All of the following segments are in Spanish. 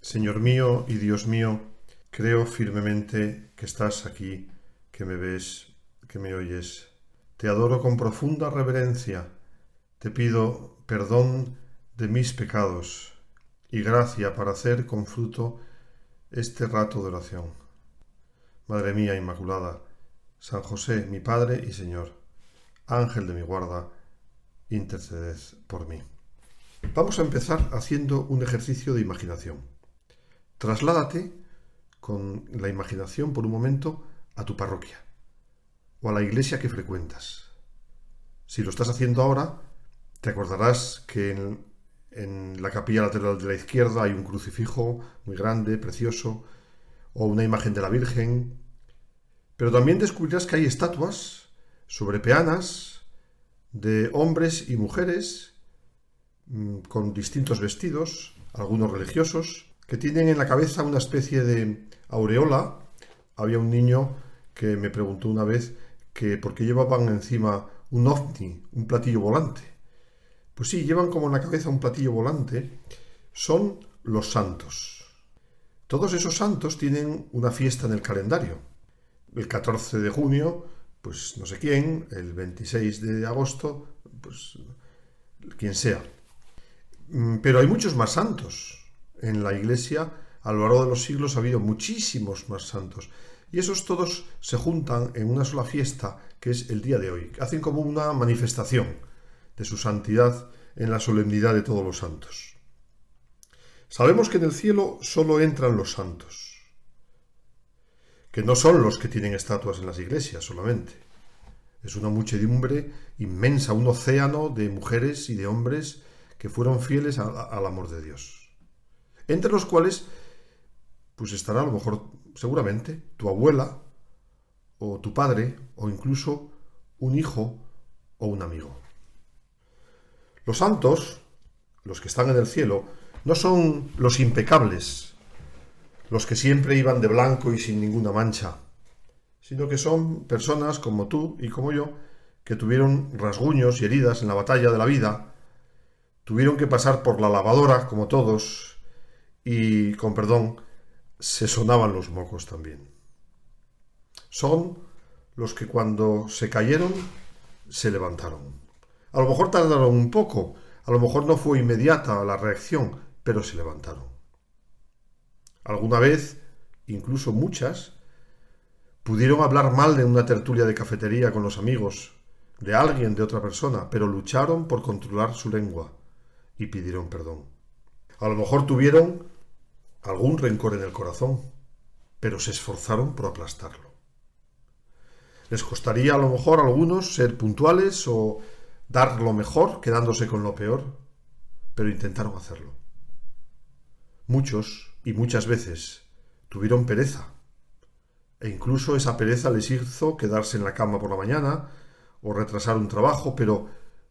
Señor mío y Dios mío, creo firmemente que estás aquí, que me ves, que me oyes. Te adoro con profunda reverencia. Te pido perdón de mis pecados y gracia para hacer con fruto este rato de oración. Madre mía Inmaculada, San José, mi Padre y Señor, Ángel de mi guarda, interceded por mí. Vamos a empezar haciendo un ejercicio de imaginación. Trasládate con la imaginación por un momento a tu parroquia o a la iglesia que frecuentas. Si lo estás haciendo ahora, te acordarás que en la capilla lateral de la izquierda hay un crucifijo muy grande, precioso, o una imagen de la Virgen, pero también descubrirás que hay estatuas sobre peanas de hombres y mujeres con distintos vestidos, algunos religiosos, que tienen en la cabeza una especie de aureola. Había un niño que me preguntó una vez que por qué llevaban encima un ovni, un platillo volante. Pues sí, llevan como en la cabeza un platillo volante. Son los santos. Todos esos santos tienen una fiesta en el calendario. El 14 de junio, pues no sé quién, el 26 de agosto, pues quien sea. Pero hay muchos más santos. En la Iglesia, a lo largo de los siglos, ha habido muchísimos más santos. Y esos todos se juntan en una sola fiesta, que es el día de hoy. Hacen como una manifestación de su santidad en la solemnidad de todos los santos. Sabemos que en el cielo solo entran los santos, que no son los que tienen estatuas en las iglesias solamente. Es una muchedumbre inmensa, un océano de mujeres y de hombres que fueron fieles al amor de Dios. Entre los cuales, pues estará a lo mejor, seguramente, tu abuela, o tu padre, o incluso un hijo o un amigo. Los santos, los que están en el cielo, no son los impecables, los que siempre iban de blanco y sin ninguna mancha, sino que son personas como tú y como yo, que tuvieron rasguños y heridas en la batalla de la vida, tuvieron que pasar por la lavadora, como todos, y, con perdón, se sonaban los mocos también. Son los que cuando se cayeron, se levantaron. A lo mejor tardaron un poco, a lo mejor no fue inmediata la reacción, pero se levantaron. Alguna vez, incluso muchas, pudieron hablar mal de una tertulia de cafetería con los amigos, de alguien, de otra persona, pero lucharon por controlar su lengua y pidieron perdón. A lo mejor tuvieron algún rencor en el corazón, pero se esforzaron por aplastarlo. Les costaría a lo mejor a algunos ser puntuales o dar lo mejor quedándose con lo peor, pero intentaron hacerlo. Muchos y muchas veces tuvieron pereza, e incluso esa pereza les hizo quedarse en la cama por la mañana o retrasar un trabajo, pero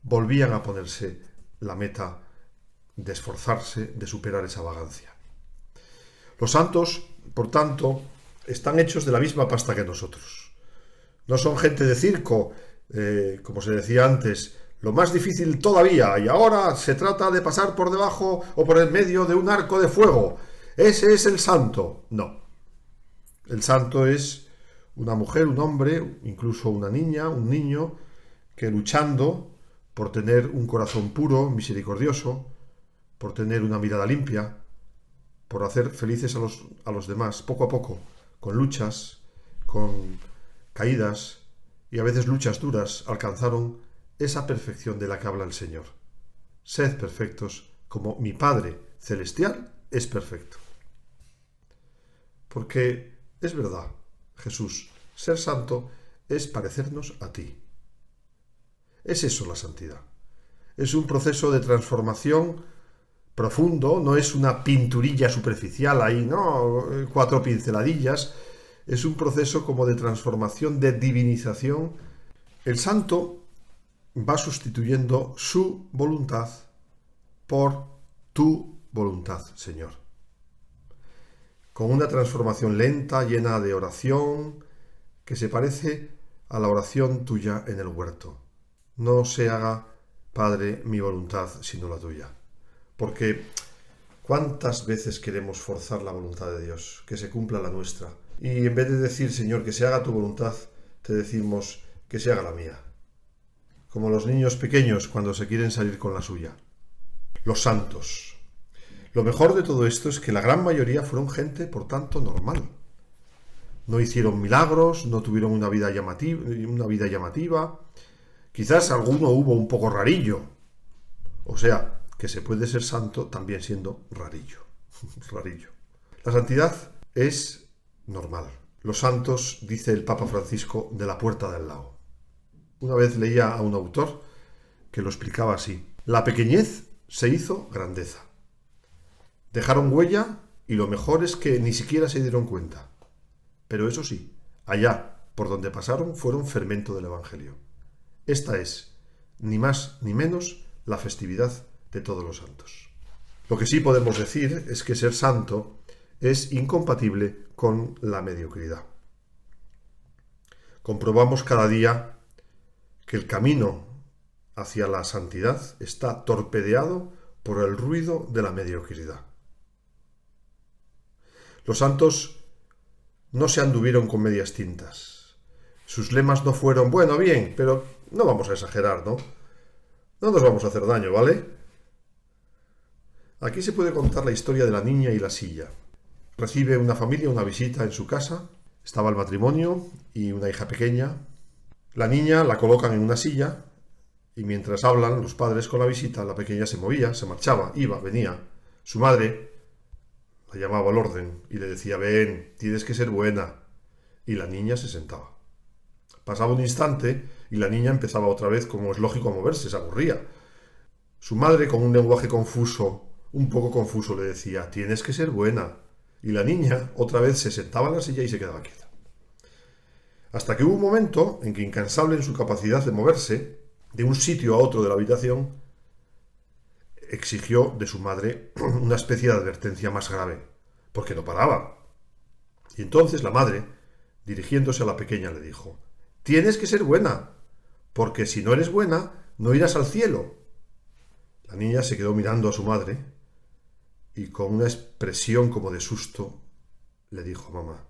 volvían a ponerse la meta de esforzarse, de superar esa vagancia. Los santos, por tanto, están hechos de la misma pasta que nosotros. No son gente de circo, como se decía antes, lo más difícil todavía, y ahora se trata de pasar por debajo o por el medio de un arco de fuego. Ese es el santo. No. El santo es una mujer, un hombre, incluso una niña, un niño, que luchando por tener un corazón puro, misericordioso, por tener una mirada limpia, por hacer felices a los demás, poco a poco, con luchas, con caídas y a veces luchas duras, alcanzaron esa perfección de la que habla el Señor. Sed perfectos como mi Padre celestial es perfecto. Porque es verdad, Jesús, ser santo es parecernos a ti. Es eso la santidad. Es un proceso de transformación profundo, no es una pinturilla superficial ahí, no, 4 pinceladillas. Es un proceso como de transformación, de divinización. El santo va sustituyendo su voluntad por tu voluntad, Señor. Con una transformación lenta, llena de oración, que se parece a la oración tuya en el huerto. No se haga, Padre, mi voluntad, sino la tuya. Porque ¿Cuántas veces queremos forzar la voluntad de Dios, que se cumpla la nuestra? Y en vez de decir, Señor, que se haga tu voluntad, te decimos que se haga la mía. Como los niños pequeños cuando se quieren salir con la suya. Los santos. Lo mejor de todo esto es que la gran mayoría fueron gente, por tanto, normal. No hicieron milagros, no tuvieron una vida llamativa. Quizás alguno hubo un poco rarillo. O sea, que se puede ser santo también siendo rarillo. Rarillo. La santidad es normal. Los santos, dice el Papa Francisco, de la puerta del lado. Una vez leía a un autor que lo explicaba así. La pequeñez se hizo grandeza. Dejaron huella y lo mejor es que ni siquiera se dieron cuenta. Pero eso sí, allá por donde pasaron fueron fermento del Evangelio. Esta es, ni más ni menos, la festividad de todos los santos. Lo que sí podemos decir es que ser santo es incompatible con la mediocridad. Comprobamos cada día que el camino hacia la santidad está torpedeado por el ruido de la mediocridad. Los santos no se anduvieron con medias tintas. Sus lemas no fueron, bueno, bien, pero no vamos a exagerar, ¿no? No nos vamos a hacer daño, ¿vale? Aquí se puede contar la historia de la niña y la silla. Recibe una familia una visita en su casa. Estaba el matrimonio y una hija pequeña. La niña la colocan en una silla y mientras hablan los padres con la visita, la pequeña se movía, se marchaba, iba, venía. Su madre la llamaba al orden y le decía, ven, tienes que ser buena. Y la niña se sentaba. Pasaba un instante y la niña empezaba otra vez, como es lógico, a moverse, se aburría. Su madre, con un lenguaje confuso, un poco confuso, le decía, tienes que ser buena. Y la niña otra vez se sentaba en la silla y se quedaba quieta. Hasta que hubo un momento en que, incansable en su capacidad de moverse, de un sitio a otro de la habitación, exigió de su madre una especie de advertencia más grave, porque no paraba. Y entonces la madre, dirigiéndose a la pequeña, le dijo, tienes que ser buena, porque si no eres buena, no irás al cielo. La niña se quedó mirando a su madre y con una expresión como de susto le dijo, mamá,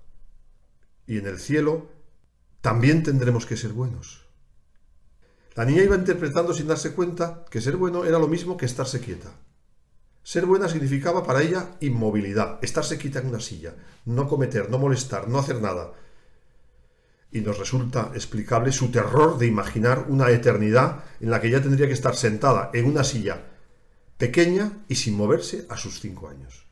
y en el cielo también tendremos que ser buenos. La niña iba interpretando sin darse cuenta que ser bueno era lo mismo que estarse quieta. Ser buena significaba para ella inmovilidad, estarse quieta en una silla, no cometer, no molestar, no hacer nada. Y nos resulta explicable su terror de imaginar una eternidad en la que ella tendría que estar sentada en una silla pequeña y sin moverse a sus 5 años.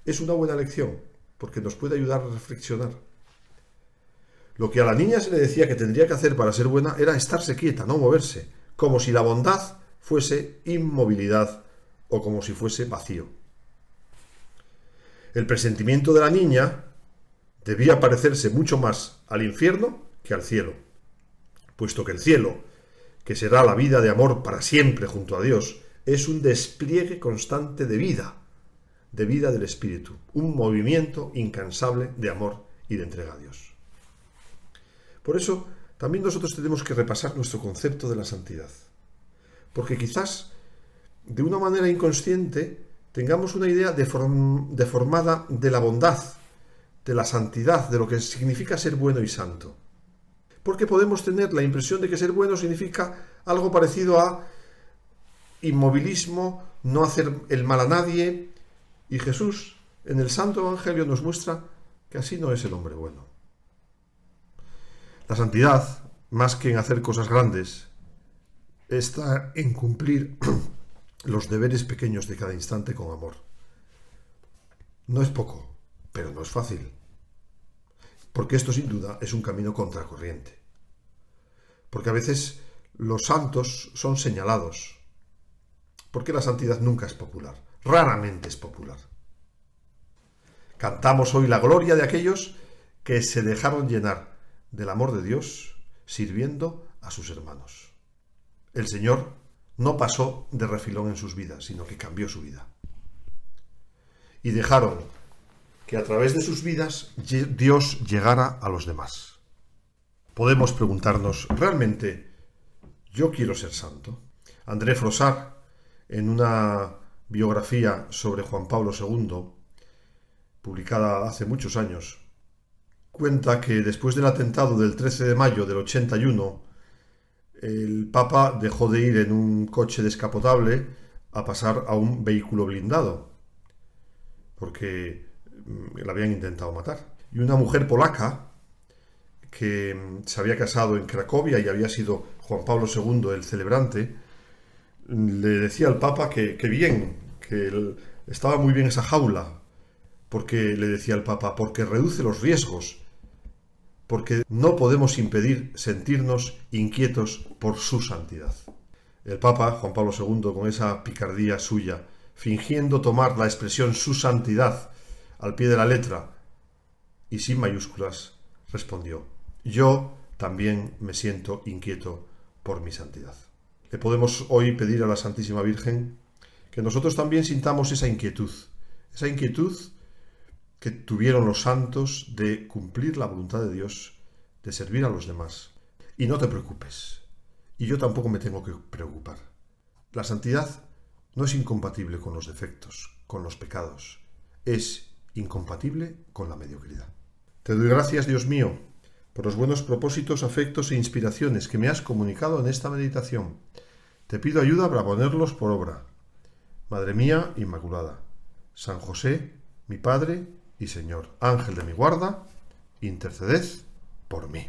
Es una buena lección, porque nos puede ayudar a reflexionar. Lo que a la niña se le decía que tendría que hacer para ser buena era estarse quieta, no moverse, como si la bondad fuese inmovilidad o como si fuese vacío. El presentimiento de la niña debía parecerse mucho más al infierno que al cielo, puesto que el cielo, que será la vida de amor para siempre junto a Dios, es un despliegue constante de vida del Espíritu, un movimiento incansable de amor y de entrega a Dios. Por eso, también nosotros tenemos que repasar nuestro concepto de la santidad, porque quizás, de una manera inconsciente, tengamos una idea deformada de la bondad, de la santidad, de lo que significa ser bueno y santo. Porque podemos tener la impresión de que ser bueno significa algo parecido a inmovilismo, no hacer el mal a nadie. Y Jesús, en el Santo Evangelio, nos muestra que así no es el hombre bueno. La santidad, más que en hacer cosas grandes, está en cumplir los deberes pequeños de cada instante con amor. No es poco, pero no es fácil. Porque esto sin duda es un camino contracorriente. Porque a veces los santos son señalados. Porque la santidad nunca es popular, raramente es popular. Cantamos hoy la gloria de aquellos que se dejaron llenar del amor de Dios sirviendo a sus hermanos. El Señor no pasó de refilón en sus vidas, sino que cambió su vida. Y dejaron que a través de sus vidas Dios llegara a los demás. Podemos preguntarnos, ¿realmente yo quiero ser santo? André Froissart, en una biografía sobre Juan Pablo II, publicada hace muchos años, cuenta que después del atentado del 13 de mayo del 81, el Papa dejó de ir en un coche descapotable a pasar a un vehículo blindado, porque le habían intentado matar. Y una mujer polaca, que se había casado en Cracovia y había sido Juan Pablo II el celebrante, le decía al Papa que bien, que estaba muy bien esa jaula, porque le decía al Papa, porque reduce los riesgos, porque no podemos impedir sentirnos inquietos por su santidad. El Papa, Juan Pablo II, con esa picardía suya, fingiendo tomar la expresión su santidad al pie de la letra y sin mayúsculas, respondió: yo también me siento inquieto por mi santidad. Le podemos hoy pedir a la Santísima Virgen que nosotros también sintamos esa inquietud que tuvieron los santos de cumplir la voluntad de Dios, de servir a los demás. Y no te preocupes, y yo tampoco me tengo que preocupar. La santidad no es incompatible con los defectos, con los pecados, es incompatible con la mediocridad. Te doy gracias, Dios mío, por los buenos propósitos, afectos e inspiraciones que me has comunicado en esta meditación. Te pido ayuda para ponerlos por obra. Madre mía Inmaculada, San José, mi Padre y Señor, Ángel de mi guarda, interceded por mí.